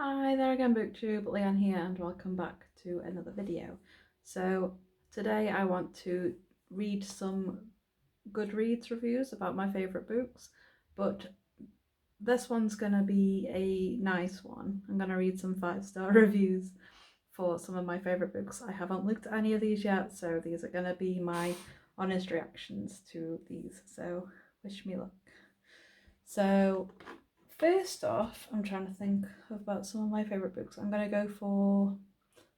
Hi there again, BookTube, Leanne here, and welcome back to another video. So today I want to read some Goodreads reviews about my favourite books, but this one's going to be a nice one. I'm going to read some 5-star reviews for some of my favourite books. I haven't looked at any of these yet, so these are going to be my honest reactions to these, so wish me luck. So first off, I'm trying to think about some of my favourite books. I'm going to go for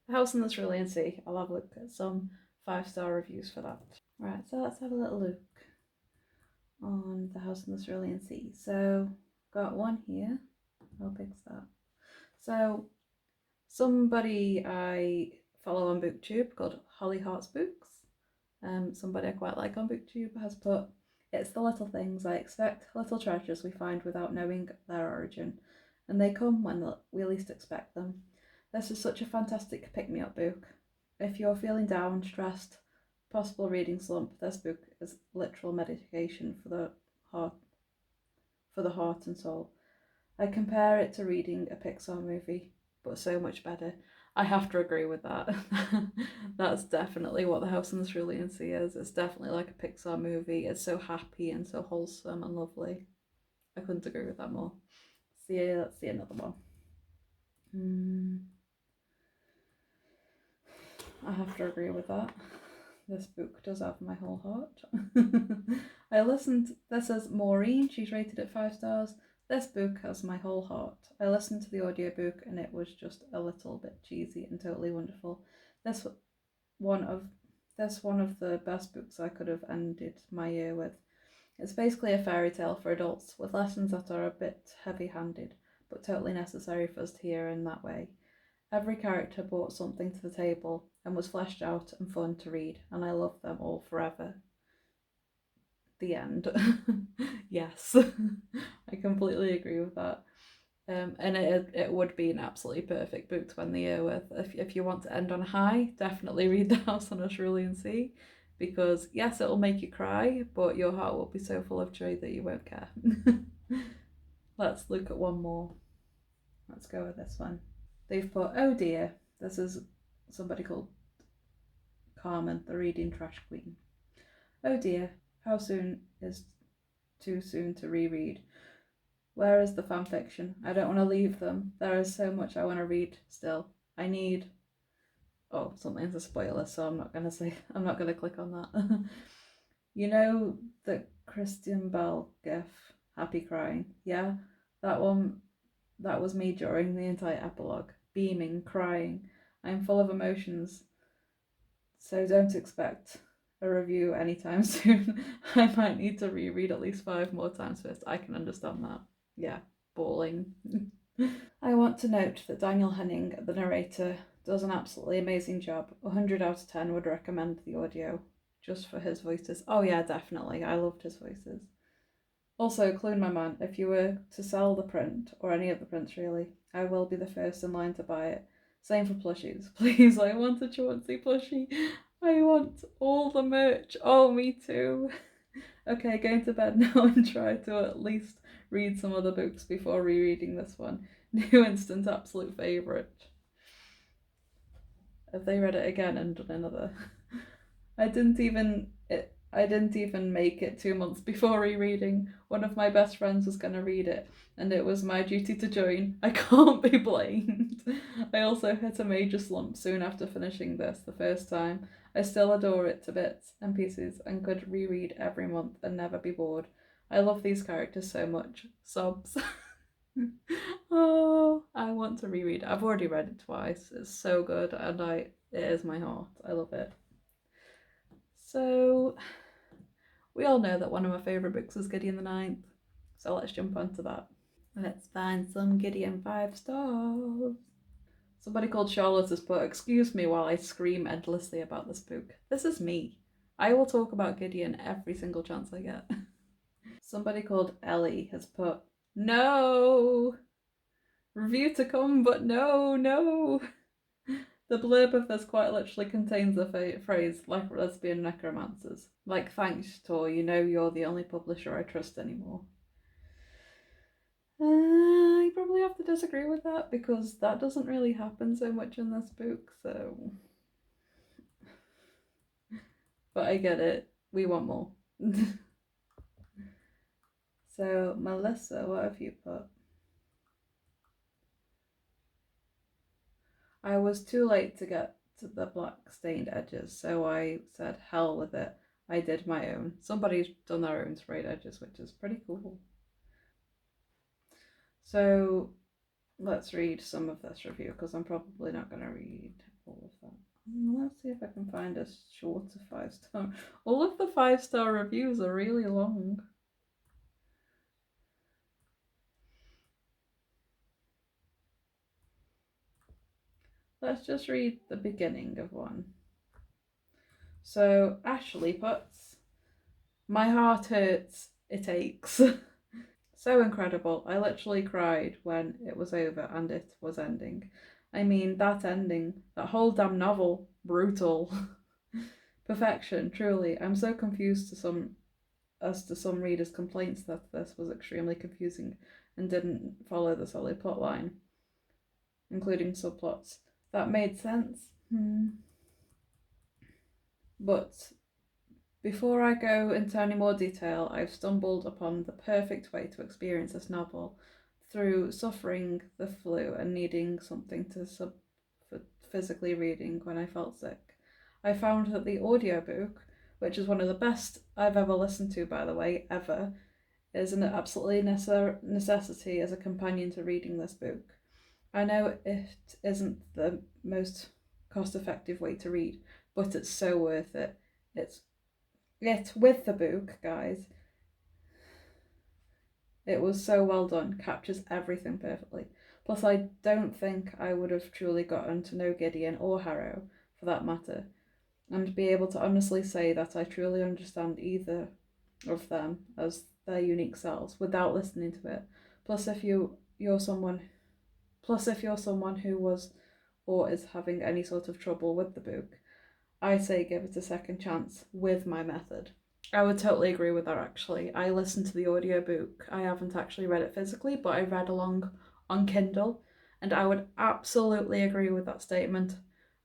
The House in the Cerulean Sea. I'll have a look at some 5-star reviews for that. Right, so let's have a little look on The House in the Cerulean Sea. So, got one here. How big's that? So, somebody I follow on BookTube called Holly Hearts Books, somebody I quite like on BookTube, has put, "It's the little things I expect, little treasures we find without knowing their origin, and they come when we least expect them. This is such a fantastic pick-me-up book. If you're feeling down, stressed, possible reading slump, this book is literal medication for the heart and soul. I compare it to reading a Pixar movie, but so much better." I have to agree with that. That's definitely what The House in the Cerulean Sea is. It's definitely like a Pixar movie. It's so happy and so wholesome and lovely. I couldn't agree with that more. So yeah, let's see another one. I have to agree with that. This book does have my whole heart. I listened, this is Maureen, she's rated at 5 stars. This book has my whole heart. I listened to the audiobook and it was just a little bit cheesy and totally wonderful. This one of the best books I could have ended my year with. It's basically a fairy tale for adults with lessons that are a bit heavy-handed, but totally necessary for us to hear in that way. Every character brought something to the table and was fleshed out and fun to read, and I love them all forever. The end. Yes, I completely agree with that. And it would be an absolutely perfect book to end the year with. If you want to end on a high, definitely read The House on a Cerulean Sea, because yes, it'll make you cry, but your heart will be so full of joy that you won't care. Let's look at one more. Let's go with this one. They've put, "Oh dear," this is somebody called Carmen, the reading trash queen. "Oh dear, how soon is too soon to reread? Where is the fan fiction? I don't want to leave them. There is so much I want to read still. I need..." Oh, something's a spoiler, so I'm not going to click on that. You know the Christian Bell gif, Happy Crying? Yeah, that one, that was me during the entire epilogue. Beaming, crying. I'm full of emotions, so don't expect a review anytime soon. I might need to reread at least 5 more times first. I can understand that. Yeah, bawling. I want to note that Daniel Henning, the narrator, does an absolutely amazing job. 100 out of 10 would recommend the audio just for his voices. Oh yeah, definitely. I loved his voices. Also, Clune My Man, if you were to sell the print, or any of the prints really, I will be the first in line to buy it. Same for plushies. Please, I want a Chauncey plushie. I want all the merch. Oh, me too. Okay, going to bed now and try to at least read some other books before rereading this one. New instant absolute favourite. Have they read it again and done another? I didn't even make it 2 months before rereading. One of my best friends was going to read it, and it was my duty to join. I can't be blamed. I also hit a major slump soon after finishing this the first time. I still adore it to bits and pieces and could reread every month and never be bored. I love these characters so much. Sobs. Oh, I want to reread. I've already read it twice. It's so good, and it is my heart. I love it. So, we all know that one of my favourite books is Gideon the Ninth, so let's jump onto that. Let's find some Gideon 5 stars. Somebody called Charlotte has put, "Excuse me while I scream endlessly about this book." This is me. I will talk about Gideon every single chance I get. Somebody called Ellie has put, "No! Review to come, but no. The blurb of this quite literally contains the phrase, like lesbian necromancers. Like, thanks, Tor, you know you're the only publisher I trust anymore." I probably have to disagree with that because that doesn't really happen so much in this book, so. But I get it. We want more. So, Melissa, what have you put? I was too late to get to the black stained edges, so I said, hell with it. I did my own. Somebody's done their own sprayed edges, which is pretty cool. So, let's read some of this review because I'm probably not going to read all of that. Let's see if I can find a shorter 5-star. All of the 5-star reviews are really long. Let's just read the beginning of one. So Ashley puts, my heart hurts, it aches. So incredible. I literally cried when it was over and it was ending. I mean, that ending, that whole damn novel, brutal. Perfection, truly. I'm so confused as to some readers' complaints that this was extremely confusing and didn't follow the solid plot line, including subplots. That made sense. But before I go into any more detail, I've stumbled upon the perfect way to experience this novel through suffering the flu and needing something to physically reading when I felt sick. I found that the audiobook, which is one of the best I've ever listened to, by the way, ever, is an absolutely necessity as a companion to reading this book. I know it isn't the most cost effective way to read, but it's so worth it. It's with the book, guys. It was so well done, captures everything perfectly. Plus, I don't think I would have truly gotten to know Gideon or Harrow, for that matter, and be able to honestly say that I truly understand either of them as their unique selves without listening to it. Plus, if you're someone who was or is having any sort of trouble with the book, I say give it a second chance with my method. I would totally agree with that actually. I listened to the audiobook. I haven't actually read it physically, but I read along on Kindle, and I would absolutely agree with that statement.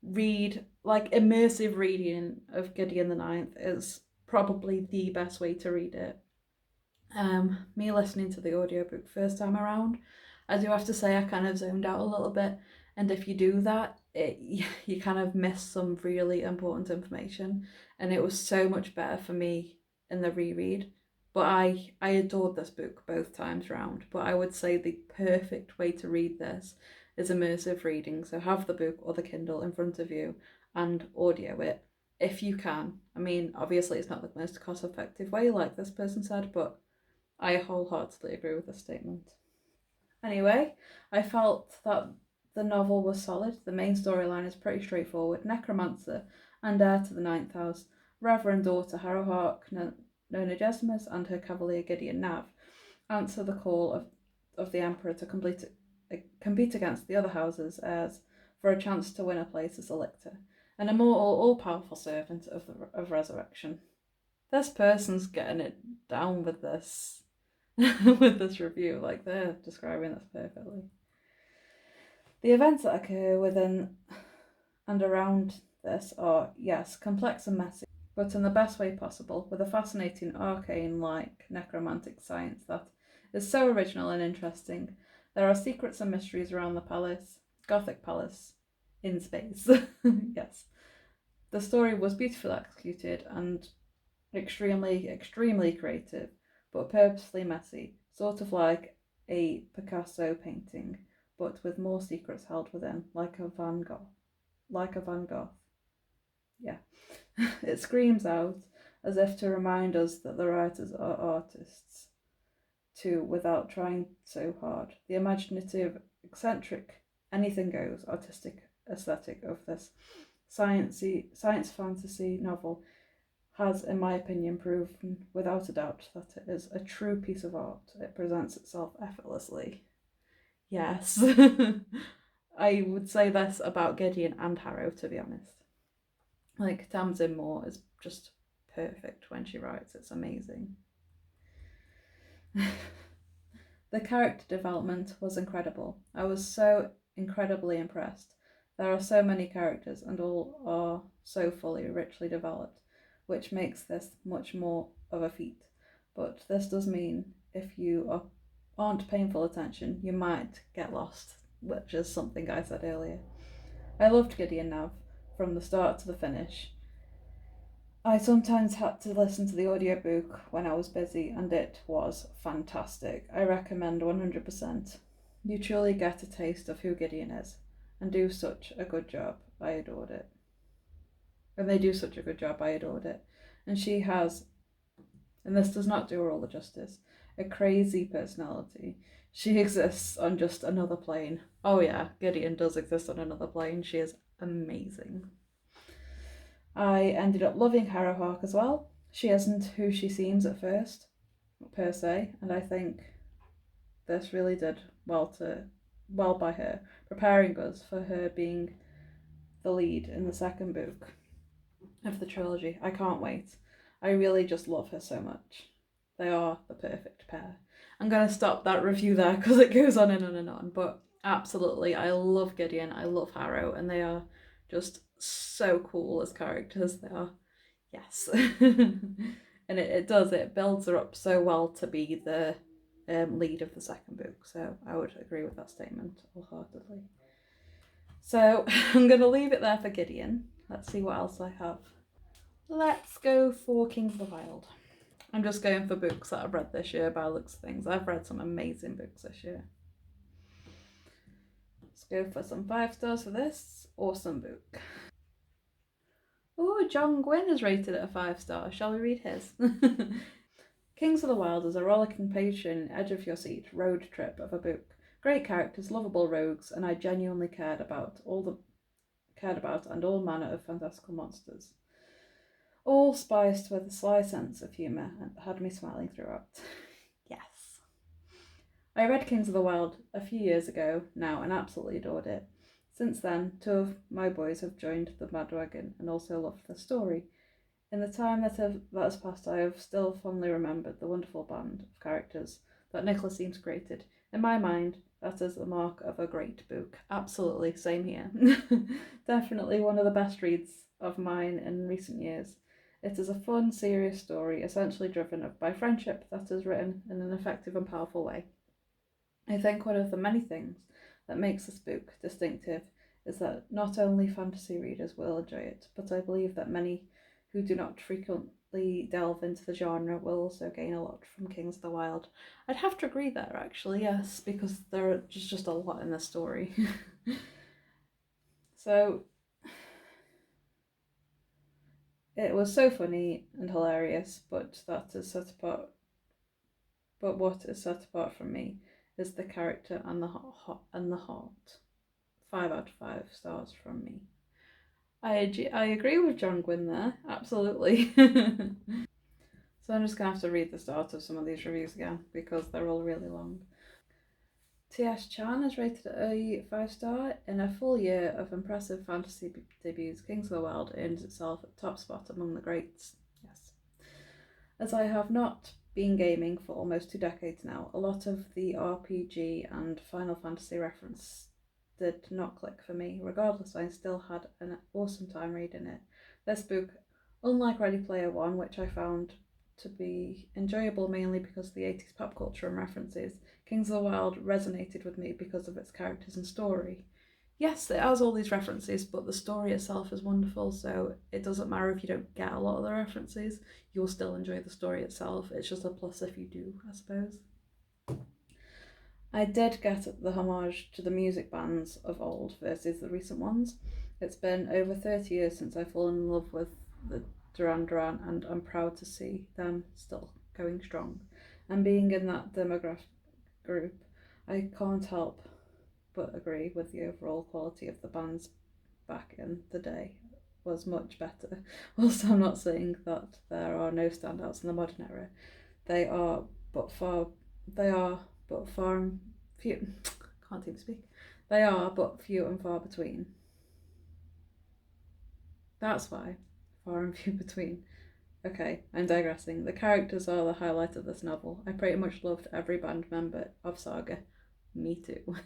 Immersive reading of Gideon the Ninth is probably the best way to read it. Me listening to the audiobook first time around, I do have to say I kind of zoned out a little bit. And if you do that, you kind of miss some really important information. And it was so much better for me in the reread. But I adored this book both times round. But I would say the perfect way to read this is immersive reading. So have the book or the Kindle in front of you and audio it if you can. I mean, obviously it's not the most cost effective way, like this person said, but I wholeheartedly agree with this statement. Anyway, I felt that the novel was solid. The main storyline is pretty straightforward. Necromancer and heir to the Ninth House, Reverend daughter Harrowhawk, Nona Gesimus, and her cavalier Gideon Nav answer the call of the Emperor to compete against the other houses' heirs for a chance to win a place as a lictor, an immortal, all-powerful servant of resurrection. This person's getting it down with this. With this review, like they're describing this perfectly. The events that occur within and around this are, yes, complex and messy, but in the best way possible, with a fascinating arcane-like necromantic science that is so original and interesting. There are secrets and mysteries around the palace, Gothic palace, in space. Yes. The story was beautifully executed and extremely creative, but purposely messy, sort of like a Picasso painting, but with more secrets held within, like a Van Gogh. Like a Van Gogh. Yeah. It screams out as if to remind us that the writers are artists too, without trying so hard. The imaginative, eccentric, anything goes artistic aesthetic of this science fantasy novel has, in my opinion, proven without a doubt that it is a true piece of art. It presents itself effortlessly. Yes. I would say this about Gideon and Harrow, to be honest. Like, Tamsin Moore is just perfect when she writes. It's amazing. The character development was incredible. I was so incredibly impressed. There are so many characters, and all are so fully, richly developed, which makes this much more of a feat. But this does mean if you aren't paying full attention, you might get lost, which is something I said earlier. I loved Gideon Nav from the start to the finish. I sometimes had to listen to the audiobook when I was busy, and it was fantastic. I recommend 100%. You truly get a taste of who Gideon is, and do such a good job. I adored it. And they do such a good job. I adored it. And she has, and this does not do her all the justice, a crazy personality. She exists on just another plane. Oh, yeah, Gideon does exist on another plane. She is amazing. I ended up loving Harrowhawk as well. She isn't who she seems at first, per se, and I think this really did well by her, preparing us for her being the lead in the second book of the trilogy. I can't wait. I really just love her so much. They are the perfect pair. I'm going to stop that review there because it goes on and on and on, but absolutely, I love Gideon, I love Harrow, and they are just so cool as characters. They are, yes. And it builds her up so well to be the lead of the second book, so I would agree with that statement wholeheartedly. So I'm going to leave it there for Gideon. Let's see what else I have. Let's go for King of the Wild. I'm just going for books that I've read this year by the looks of things. I've read some amazing books this year. Let's go for some 5 stars for this awesome book. Oh, John Gwynne is rated at a 5 star. Shall we read his? Kings of the Wild is a rollicking page-turning, edge-of-your-seat road trip of a book. Great characters, lovable rogues, and I genuinely cared about and all manner of fantastical monsters. All spiced with a sly sense of humour and had me smiling throughout. Yes. I read Kings of the Wild a few years ago now and absolutely adored it. Since then, 2 of my boys have joined the bandwagon and also loved the story. In the time that has passed, I have still fondly remembered the wonderful band of characters that Nicholas Eames created. In my mind, that is the mark of a great book. Absolutely, same here. Definitely one of the best reads of mine in recent years. It is a fun, serious story, essentially driven by friendship that is written in an effective and powerful way. I think one of the many things that makes this book distinctive is that not only fantasy readers will enjoy it, but I believe that many who do not frequently delve into the genre will also gain a lot from Kings of the Wild. I'd have to agree there, actually, yes, because there is just a lot in the story. So it was so funny and hilarious, but what is set apart from me is the character and the heart. 5 out of 5 stars from me. I agree with John Gwynne there, absolutely. So I'm just going to have to read the start of some of these reviews again because they're all really long. T.S. Chan is rated a 5 star. In a full year of impressive fantasy debuts, Kings of the Wild earns itself a top spot among the greats. Yes. As I have not been gaming for almost 2 decades now, a lot of the RPG and Final Fantasy reference did not click for me. Regardless, I still had an awesome time reading it. This book, unlike Ready Player One, which I found to be enjoyable mainly because of the 80s pop culture and references, Kings of the Wild resonated with me because of its characters and story. Yes, it has all these references, but the story itself is wonderful, so it doesn't matter if you don't get a lot of the references, you'll still enjoy the story itself. It's just a plus if you do, I suppose. I did get the homage to the music bands of old versus the recent ones. It's been over 30 years since I've fallen in love with the Duran Duran, and I'm proud to see them still going strong. And being in that demographic group, I can't help but agree with the overall quality of the bands back in the day was much better. Also, I'm not saying that there are no standouts in the modern era. They are but far and few. Can't even speak. They are but few and far between. That's why, far and few between. Okay, I'm digressing. The characters are the highlight of this novel. I pretty much loved every band member of Saga. Me too.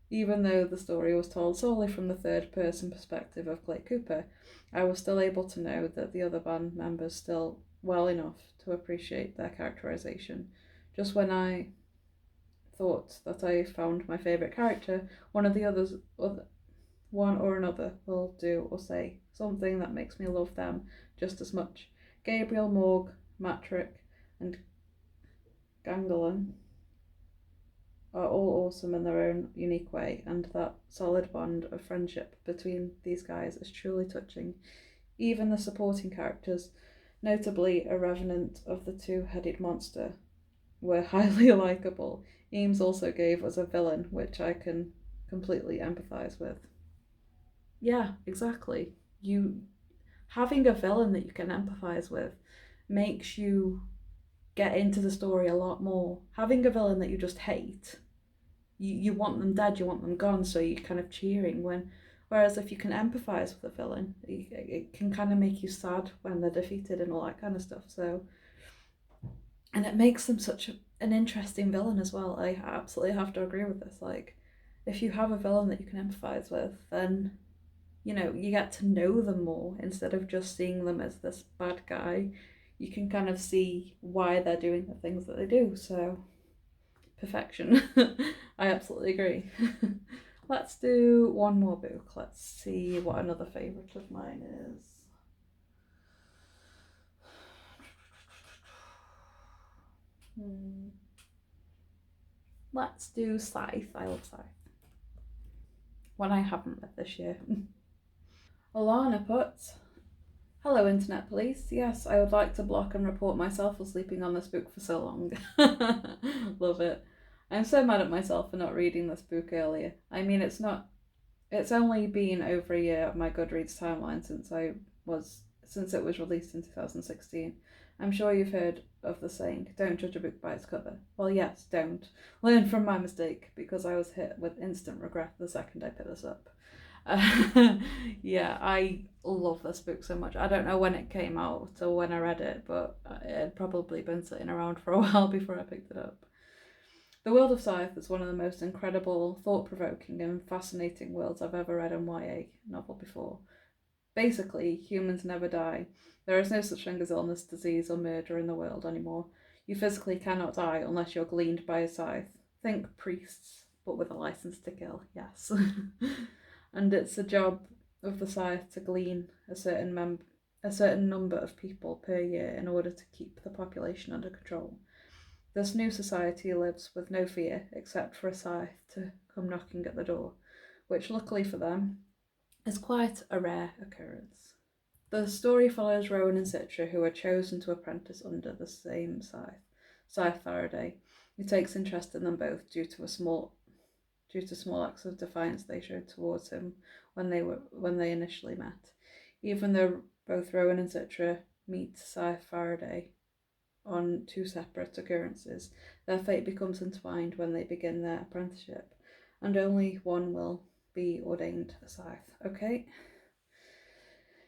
Even though the story was told solely from the third person perspective of Clay Cooper, I was still able to know that the other band members still well enough to appreciate their characterization. Just when I thought that I found my favourite character, one of the others, one or another, will do or say something that makes me love them just as much. Gabriel, Morg, Matrick, and Gangelin are all awesome in their own unique way, and that solid bond of friendship between these guys is truly touching. Even the supporting characters, notably a revenant of the two-headed monster, were highly likeable. Eames also gave us a villain, which I can completely empathise with. Yeah, exactly. You having a villain that you can empathise with makes you get into the story a lot more. Having a villain that you just hate, you want them dead, you want them gone, so you're kind of cheering when. Whereas if you can empathise with a villain, it can kind of make you sad when they're defeated and all that kind of stuff. So, and it makes them such an interesting villain as well. I absolutely have to agree with this. Like, if you have a villain that you can empathise with, then you get to know them more instead of just seeing them as this bad guy. You can kind of see why they're doing the things that they do. So, perfection. I absolutely agree. Let's do one more book. Let's see what another favourite of mine is. Let's do Scythe. I love Scythe. One I haven't read this year. Alana puts, hello, Internet Police. Yes, I would like to block and report myself for sleeping on this book for so long. Love it. I'm so mad at myself for not reading this book earlier. I mean, it's only been over a year of my Goodreads timeline since it was released in 2016. I'm sure you've heard of the saying, don't judge a book by its cover. Well, yes, don't. Learn from my mistake, because I was hit with instant regret the second I picked this up. Yeah, I love this book so much. I don't know when it came out or when I read it, but it had probably been sitting around for a while before I picked it up. The world of Scythe is one of the most incredible, thought-provoking and fascinating worlds I've ever read in YA novel before. Basically, humans never die. There is no such thing as illness, disease or murder in the world anymore. You physically cannot die unless you're gleaned by a scythe. Think priests, but with a license to kill, yes. And it's the job of the scythe to glean a certain number of people per year in order to keep the population under control. This new society lives with no fear except for a scythe to come knocking at the door, which luckily for them is quite a rare occurrence. The story follows Rowan and Citra, who are chosen to apprentice under the same Scythe Faraday, who takes interest in them both due to small acts of defiance they showed towards him when they initially met. Even though both Rowan and Citra meet Scythe Faraday on two separate occurrences, their fate becomes entwined when they begin their apprenticeship, and only one will be ordained a scythe. Okay?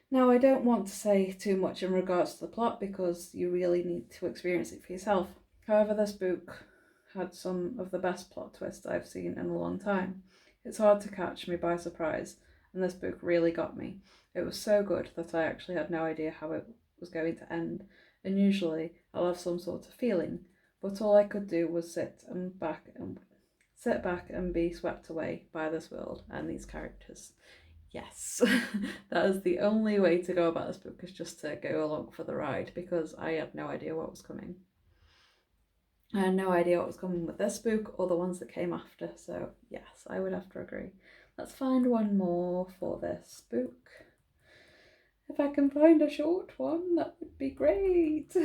Now, I don't want to say too much in regards to the plot because you really need to experience it for yourself. However, this book had some of the best plot twists I've seen in a long time. It's hard to catch me by surprise, and this book really got me. It was so good that I actually had no idea how it was going to end, and usually I'll have some sort of feeling, but all I could do was sit back and be swept away by this world and these characters. Yes, that is the only way to go about this book, is just to go along for the ride, because I had no idea what was coming. I had no idea what was coming with this book or the ones that came after, so yes, I would have to agree. Let's find one more for this book. If I can find a short one, that would be great.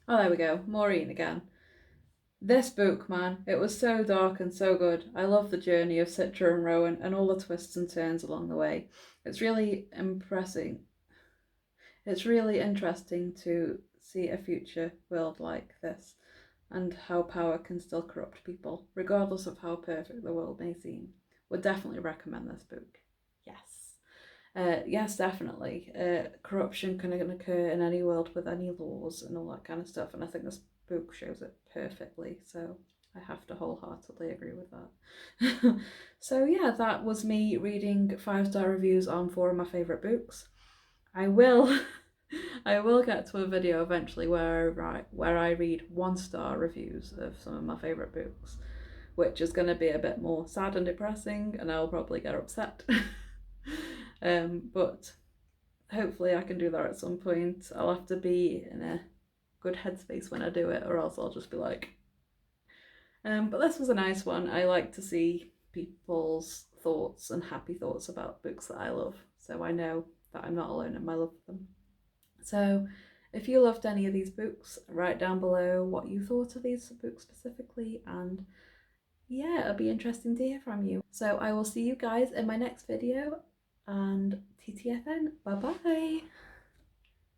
Oh, there we go, Maureen again. This book, man, it was so dark and so good. I love the journey of Citra and Rowan and all the twists and turns along the way. It's really impressing. It's really interesting to see a future world like this and how power can still corrupt people, regardless of how perfect the world may seem. Would definitely recommend this book. Yes. Yes, definitely. Corruption can occur in any world with any laws and all that kind of stuff, and I think this book shows it perfectly. So I have to wholeheartedly agree with that. So yeah, that was me reading 5-star reviews on 4 of my favourite books. I will I will get to a video eventually where I read 1-star reviews of some of my favourite books, which is going to be a bit more sad and depressing, and I'll probably get upset. But hopefully I can do that at some point. I'll have to be in a good headspace when I do it, or else I'll just be like. But this was a nice one. I like to see people's thoughts and happy thoughts about books that I love, so I know that I'm not alone in my love of them. So if you loved any of these books, write down below what you thought of these books specifically, and yeah, it'll be interesting to hear from you. So I will see you guys in my next video, and TTFN, bye bye.